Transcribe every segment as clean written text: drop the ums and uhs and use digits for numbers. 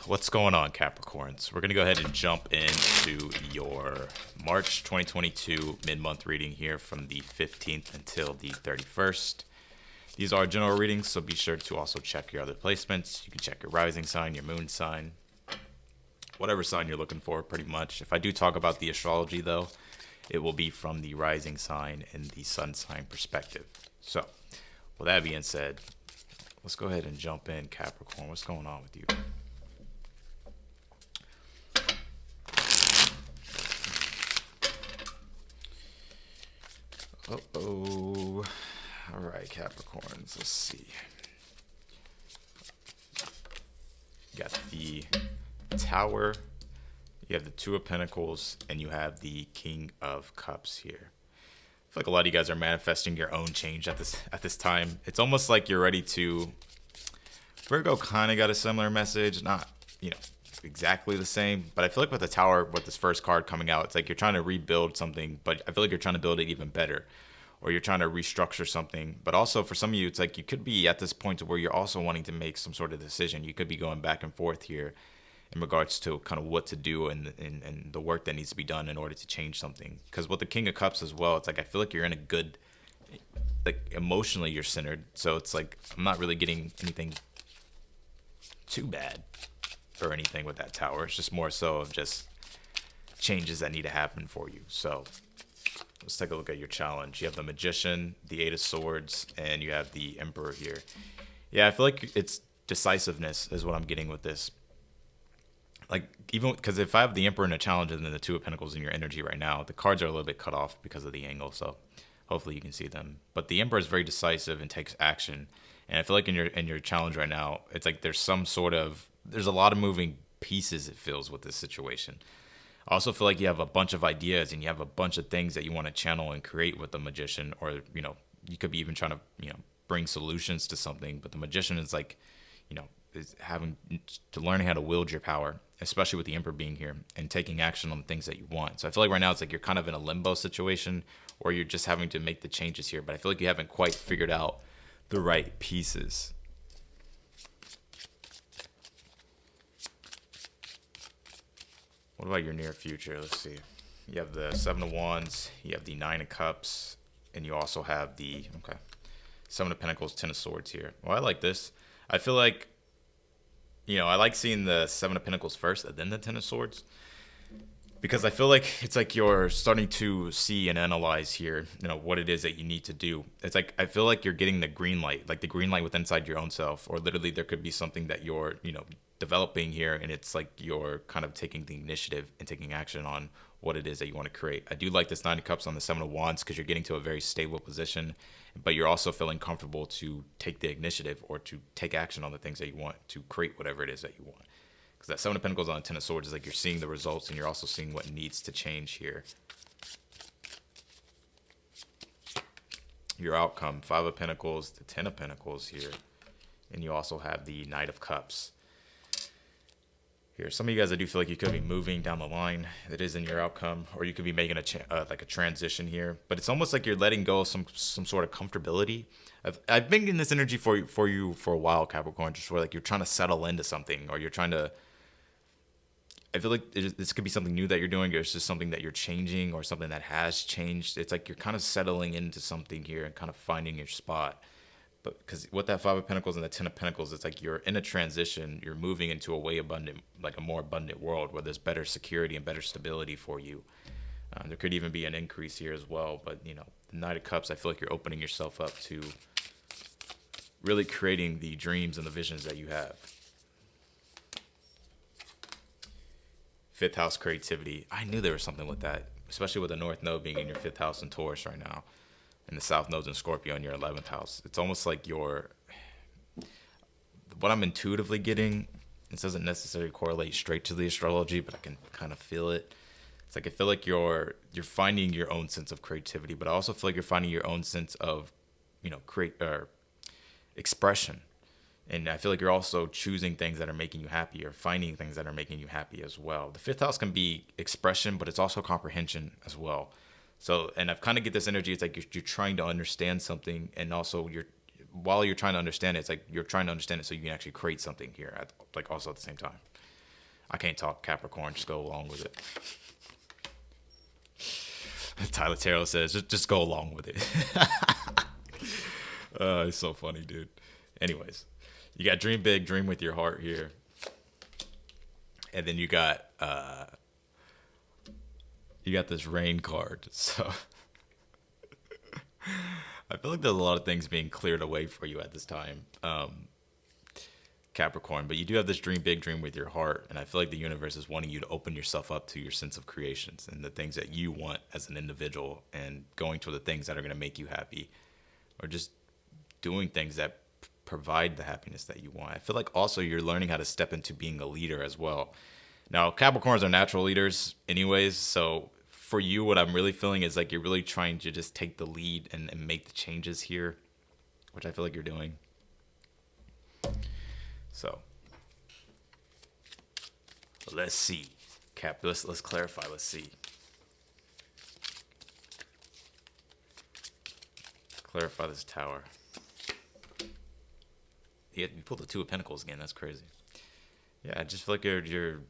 what's going on, Capricorns? We're going to go ahead and jump into your March 2022 mid-month reading here from the 15th until the 31st. These are general readings, so be sure to also check your other placements. You can check your rising sign, your moon sign, whatever sign you're looking for, pretty much. If I do talk about the astrology, though, it will be from the rising sign and the sun sign perspective. So, with that being said, let's go ahead and jump in, Capricorn. What's going on with you? Uh-oh. All right, Capricorns. Let's see. You got the Tower, you have the Two of Pentacles, and you have the King of Cups here. I feel like a lot of you guys are manifesting your own change at this time. It's almost like you're ready to. Virgo kind of got a similar message, not exactly the same, but I feel like with the Tower, with this first card coming out, it's like you're trying to rebuild something, but I feel like you're trying to build it even better, or you're trying to restructure something. But also for some of you, it's like you could be at this point where you're also wanting to make some sort of decision. You could be going back and forth here in regards to kind of what to do and the work that needs to be done in order to change something. Because with the King of Cups as well, it's like I feel like you're in a good, like emotionally you're centered. So it's like I'm not really getting anything too bad or anything with that Tower. It's just more so of just changes that need to happen for you. So let's take a look at your challenge. You have the Magician, the Eight of Swords, and you have the Emperor here. Yeah, I feel like it's decisiveness is what I'm getting with this. Like, even because if I have the Emperor in a challenge and then the Two of Pentacles in your energy right now, the cards are a little bit cut off because of the angle. So hopefully you can see them. But the Emperor is very decisive and takes action. And I feel like in your challenge right now, it's like there's a lot of moving pieces, it feels, with this situation. I also feel like you have a bunch of ideas and you have a bunch of things that you want to channel and create with the Magician, or, you could be even trying to, bring solutions to something. But the Magician is like, is having to learn how to wield your power, especially with the Emperor being here and taking action on the things that you want. So I feel like right now it's like you're kind of in a limbo situation or you're just having to make the changes here, but I feel like you haven't quite figured out the right pieces. What about your near future? Let's see. You have the Seven of Wands, you have the Nine of Cups, and you also have the Seven of Pentacles, Ten of Swords here. Well, I like this. I feel like, I like seeing the Seven of Pentacles first and then the Ten of Swords, because I feel like it's like you're starting to see and analyze here, what it is that you need to do. It's like I feel like you're getting the green light, like the green light within inside your own self, or literally there could be something that you're, developing here, and it's like you're kind of taking the initiative and taking action on what it is that you want to create. I do like this Nine of Cups on the Seven of Wands because you're getting to a very stable position, but you're also feeling comfortable to take the initiative or to take action on the things that you want to create whatever it is that you want. Because that Seven of Pentacles on the Ten of Swords is like you're seeing the results and you're also seeing what needs to change here. Your outcome, Five of Pentacles, the Ten of Pentacles here, and you also have the Knight of Cups. Here, some of you guys, I do feel like you could be moving down the line that is in your outcome, or you could be making a transition here. But it's almost like you're letting go of some sort of comfortability. I've been in this energy for you for a while, Capricorn, just where like you're trying to settle into something, or you're trying to. I feel like this could be something new that you're doing, or it's just something that you're changing, or something that has changed. It's like you're kind of settling into something here and kind of finding your spot. But because with that Five of Pentacles and the Ten of Pentacles, it's like you're in a transition. You're moving into a a more abundant world where there's better security and better stability for you. There could even be an increase here as well. But, the Knight of Cups, I feel like you're opening yourself up to really creating the dreams and the visions that you have. Fifth house creativity. I knew there was something with that, especially with the North Node being in your fifth house in Taurus right now. And the South Node's in Scorpio in your 11th house. It's almost like what I'm intuitively getting, this doesn't necessarily correlate straight to the astrology, but I can kind of feel it. It's like I feel like you're finding your own sense of creativity, but I also feel like you're finding your own sense of, expression. And I feel like you're also choosing things that are making you happy, or finding things that are making you happy as well. The fifth house can be expression, but it's also comprehension as well. So, and I've kind of get this energy. It's like you're trying to understand something, and also while you're trying to understand it, it's like you're trying to understand it so you can actually create something here, also at the same time. I can't talk Capricorn. Just go along with it. Tyler Terrell says, just go along with it. It's so funny, dude. Anyways, you got dream big, dream with your heart here. And then you got this rain card. So I feel like there's a lot of things being cleared away for you at this time, Capricorn. But you do have this dream big, dream with your heart. And I feel like the universe is wanting you to open yourself up to your sense of creations and the things that you want as an individual, and going to the things that are going to make you happy, or just doing things that provide the happiness that you want. I feel like also you're learning how to step into being a leader as well. Now, Capricorns are natural leaders anyways, so for you, what I'm really feeling is like you're really trying to just take the lead and make the changes here, which I feel like you're doing. So let's see. Let's clarify. Let's see. Clarify this tower. You pulled the Two of Pentacles again. That's crazy. Yeah, I just feel like you're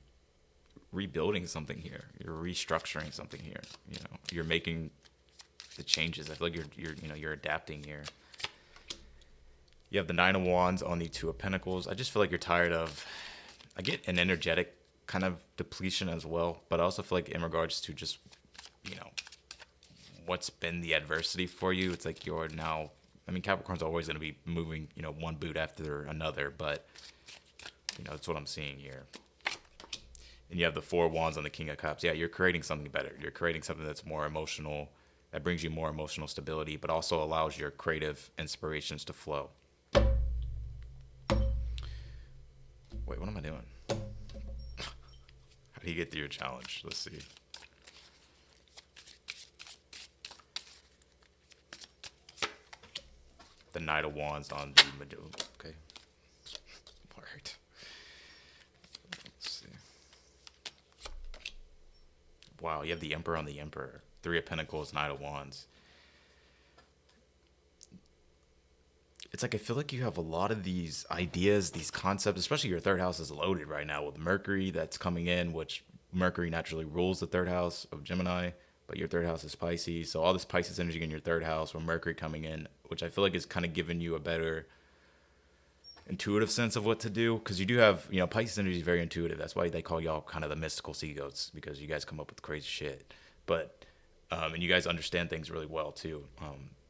rebuilding something here. You're restructuring something here. You know, you're making the changes. I feel like you're adapting here. You have the Nine of Wands on the Two of Pentacles. I just feel like you're tired of. I get an energetic kind of depletion as well, but I also feel like in regards to just, what's been the adversity for you. It's like you're now. I mean, Capricorn's always going to be moving, one boot after another, but, that's what I'm seeing here. And you have the Four of Wands on the King of Cups. Yeah, you're creating something better. You're creating something that's more emotional, that brings you more emotional stability, but also allows your creative inspirations to flow. Wait, what am I doing? How do you get through your challenge? Let's see. The Knight of Wands on the okay. All right. Let's see. Wow, you have the Emperor on the Emperor. Three of Pentacles, Knight of Wands. It's like I feel like you have a lot of these ideas, these concepts, especially your third house is loaded right now with Mercury that's coming in, which Mercury naturally rules the third house of Gemini. But your third house is Pisces. So all this Pisces energy in your third house with Mercury coming in, which I feel like is kind of giving you a better intuitive sense of what to do. Because you do have, Pisces energy is very intuitive. That's why they call y'all kind of the mystical sea goats, because you guys come up with crazy shit. But, and you guys understand things really well too.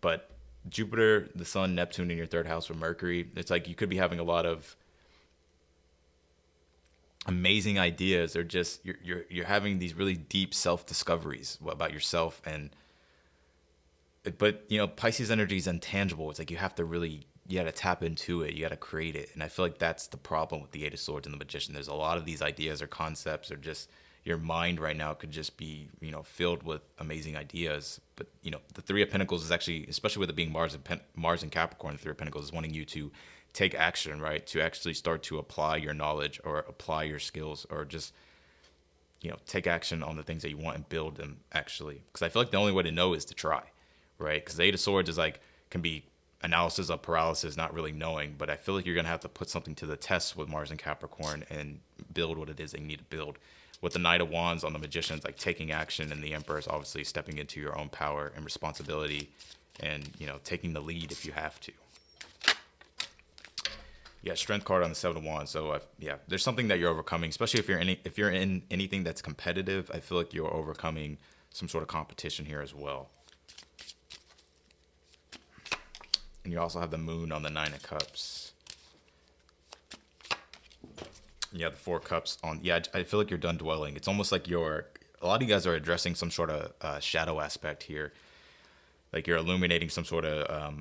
But Jupiter, the Sun, Neptune in your third house with Mercury, it's like you could be having a lot of amazing ideas, or just you're having these really deep self-discoveries about yourself. But Pisces energy is intangible. It's like you have to tap into it, you got to create it. And I feel like that's the problem with the Eight of Swords and the Magician. There's a lot of these ideas or concepts, or just your mind right now could just be filled with amazing ideas. But the Three of Pentacles is actually, especially with it being Mars and Capricorn, the Three of Pentacles is wanting you to take action, right? To actually start to apply your knowledge or apply your skills, or just, take action on the things that you want and build them actually. Because I feel like the only way to know is to try, right? Because the Eight of Swords is can be analysis of paralysis, not really knowing. But I feel like you're going to have to put something to the test with Mars and Capricorn and build what it is they need to build. With the Knight of Wands on the Magician, like taking action, and the Emperor is obviously stepping into your own power and responsibility, and taking the lead if you have to. Yeah, Strength card on the Seven of Wands. So there's something that you're overcoming, especially if you're in anything that's competitive. I feel like you're overcoming some sort of competition here as well. And you also have the Moon on the Nine of Cups. You have the Four of Cups on. Yeah, I feel like you're done dwelling. It's almost like a lot of you guys are addressing some sort of shadow aspect here. Like you're illuminating some sort of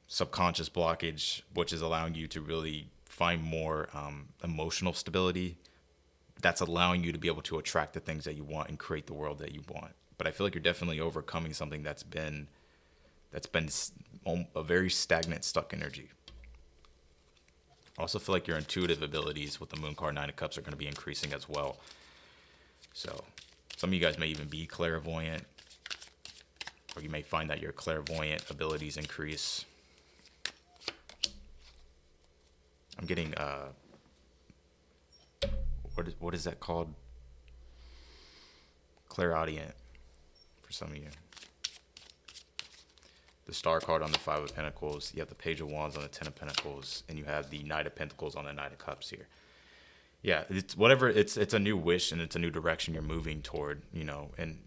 subconscious blockage, which is allowing you to really find more emotional stability. That's allowing you to be able to attract the things that you want and create the world that you want. But I feel like you're definitely overcoming something that's been a very stagnant, stuck energy. I also feel like your intuitive abilities with the Moon card, Nine of Cups, are going to be increasing as well. So some of you guys may even be clairvoyant, or you may find that your clairvoyant abilities increase. I'm getting what is that called? Clairaudient for some of you. The Star card on the Five of Pentacles. You have the Page of Wands on the Ten of Pentacles, and you have the Knight of Pentacles on the Knight of Cups here. Yeah, it's whatever. It's a new wish, and it's a new direction you're moving toward. And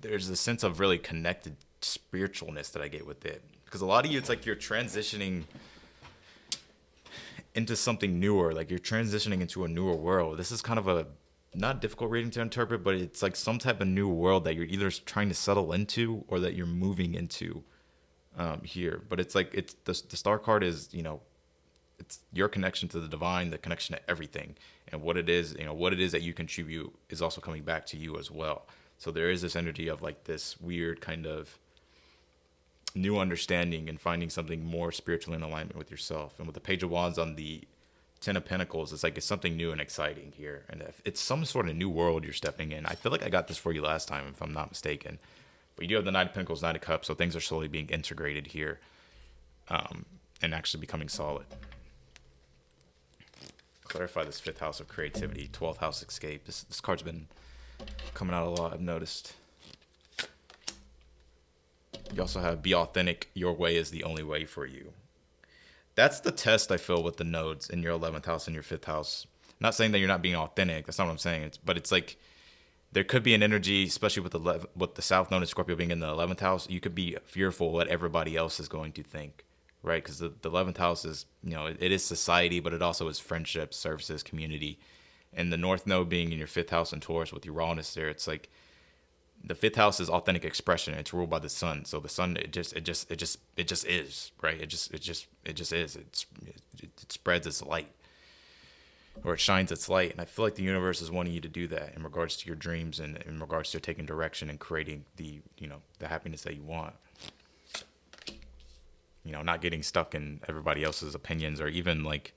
there's a sense of really connected spiritualness that I get with it, because a lot of you, it's like you're transitioning into something newer, like you're transitioning into a newer world. This is kind of a not difficult reading to interpret, but it's like some type of new world that you're either trying to settle into or that you're moving into here. But it's like it's the Star card is, it's your connection to the divine, the connection to everything, and what it is that you contribute is also coming back to you as well. So there is this energy of like this weird kind of new understanding and finding something more spiritual in alignment with yourself. And with the Page of Wands on the Ten of Pentacles, it's like it's something new and exciting here. And if it's some sort of new world you're stepping in. I feel like I got this for you last time, if I'm not mistaken. But you do have the Knight of Pentacles, Knight of Cups, so things are slowly being integrated here and actually becoming solid. Clarify this 5th house of creativity, 12th house escape. This card's been coming out a lot, I've noticed. You also have be authentic. Your way is the only way for you. That's the test, I feel, with the nodes in your 11th house and your 5th house. I'm not saying that you're not being authentic. That's not what I'm saying. But it's like there could be an energy, especially with the South Node and Scorpio being in the 11th house. You could be fearful what everybody else is going to think, right? Because the 11th house is, it is society, but it also is friendship, services, community. And the North Node being in your 5th house and Taurus with Uranus there, it's like the 5th house is authentic expression. It's ruled by the sun. So the sun, it just is, right? It just is. It spreads its light, or it shines its light. And I feel like the universe is wanting you to do that in regards to your dreams and in regards to taking direction and creating the happiness that you want. Not getting stuck in everybody else's opinions, or even like,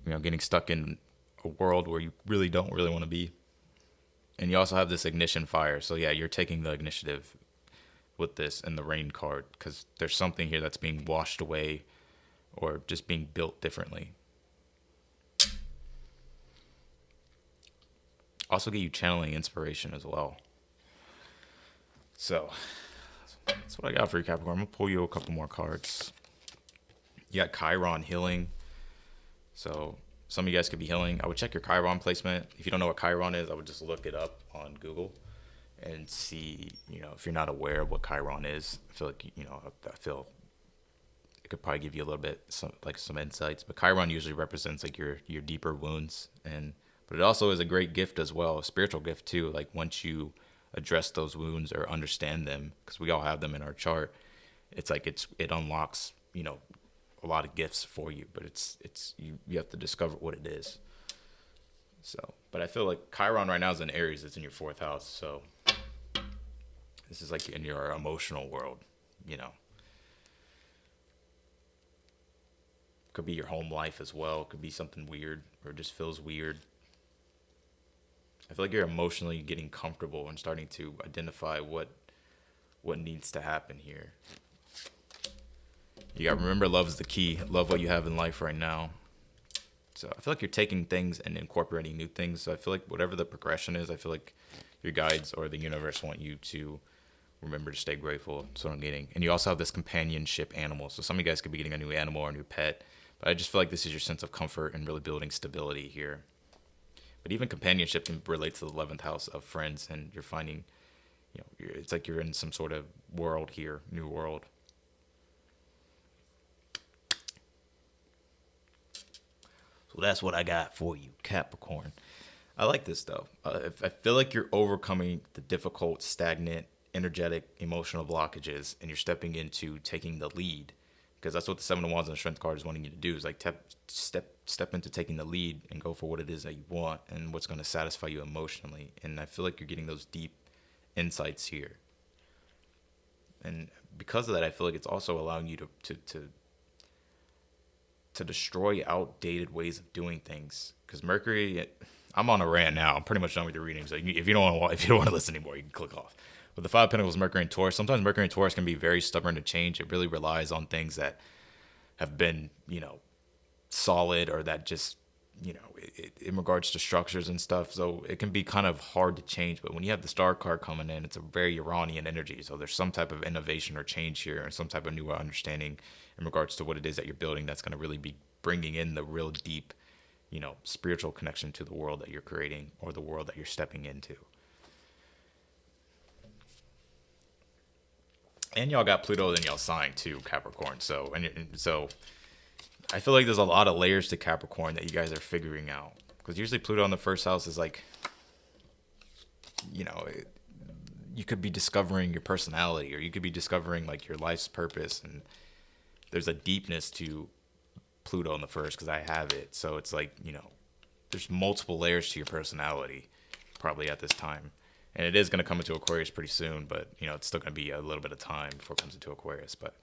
getting stuck in a world where you don't really want to be. And you also have this ignition fire. So yeah, you're taking the initiative with this and the rain card, because there's something here that's being washed away or just being built differently. Also get you channeling inspiration as well. So that's what I got for you, Capricorn. I'm going to pull you a couple more cards. You got Chiron healing. So some of you guys could be healing. I would check your Chiron placement. If you don't know what Chiron is, I would just look it up on Google and see, if you're not aware of what Chiron is. I feel like, I feel it could probably give you a little bit, some insights. But Chiron usually represents like your deeper wounds. But it also is a great gift as well, a spiritual gift too. Like once you address those wounds or understand them, because we all have them in our chart, it's like it unlocks, a lot of gifts for you, but you have to discover what it is. So, but I feel like Chiron right now is in Aries. It's in your 4th house. So this is like in your emotional world, Could be your home life as well. Could be something weird, or just feels weird. I feel like you're emotionally getting comfortable and starting to identify what needs to happen here. You got, remember, love is the key. Love what you have in life right now. So I feel like you're taking things and incorporating new things. So I feel like whatever the progression is, I feel like your guides or the universe want you to remember to stay grateful. That's what I'm getting. And you also have this companionship animal. So some of you guys could be getting a new animal or a new pet. But I just feel like this is your sense of comfort and really building stability here. But even companionship can relate to the 11th house of friends. And you're finding, it's like you're in some sort of world here, new world. So that's what I got for you, Capricorn. I like this, though. I feel like you're overcoming the difficult, stagnant, energetic, emotional blockages, and you're stepping into taking the lead. Because that's what the 7 of Wands and the Strength card is wanting you to do, is like step into taking the lead and go for what it is that you want and what's going to satisfy you emotionally. And I feel like you're getting those deep insights here. And because of that, I feel like it's also allowing you to destroy outdated ways of doing things. Because Mercury, I'm on a rant now. I'm pretty much done with your readings. So if you don't want to listen anymore, you can click off. With the 5 of Pentacles, Mercury and Taurus, sometimes Mercury and Taurus can be very stubborn to change. It really relies on things that have been, solid, or that just you know, in regards to structures and stuff. So it can be kind of hard to change. But when you have the star card coming in, it's a very Iranian energy. So there's some type of innovation or change here, and some type of new understanding in regards to what it is that you're building. That's going to really be bringing in the real deep, you know, spiritual connection to the world that you're creating or the world that you're stepping into. And y'all got Pluto in y'all sign too, Capricorn. So and so I feel like there's a lot of layers to Capricorn that you guys are figuring out. Because usually Pluto in the first house is like, you know, you could be discovering your personality, or you could be discovering like your life's purpose. And there's a deepness to Pluto in the first because I have it. So it's like, you know, there's multiple layers to your personality probably at this time. And it is going to come into Aquarius pretty soon, but, you know, it's still going to be a little bit of time before it comes into Aquarius. But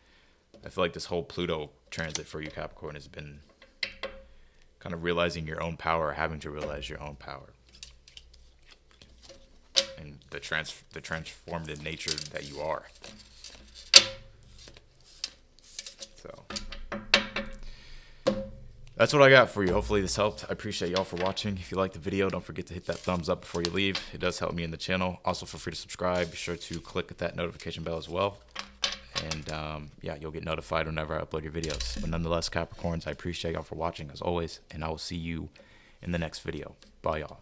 I feel like this whole Pluto transit for you, Capricorn, has been kind of realizing your own power, having to realize your own power. And the transformed nature that you are. So that's what I got for you. Hopefully this helped. I appreciate y'all for watching. If you liked the video, don't forget to hit that thumbs up before you leave. It does help me in the channel. Also, feel free to subscribe. Be sure to click that notification bell as well. And yeah, you'll get notified whenever I upload your videos. But nonetheless, Capricorns, I appreciate y'all for watching as always. And I will see you in the next video. Bye, y'all.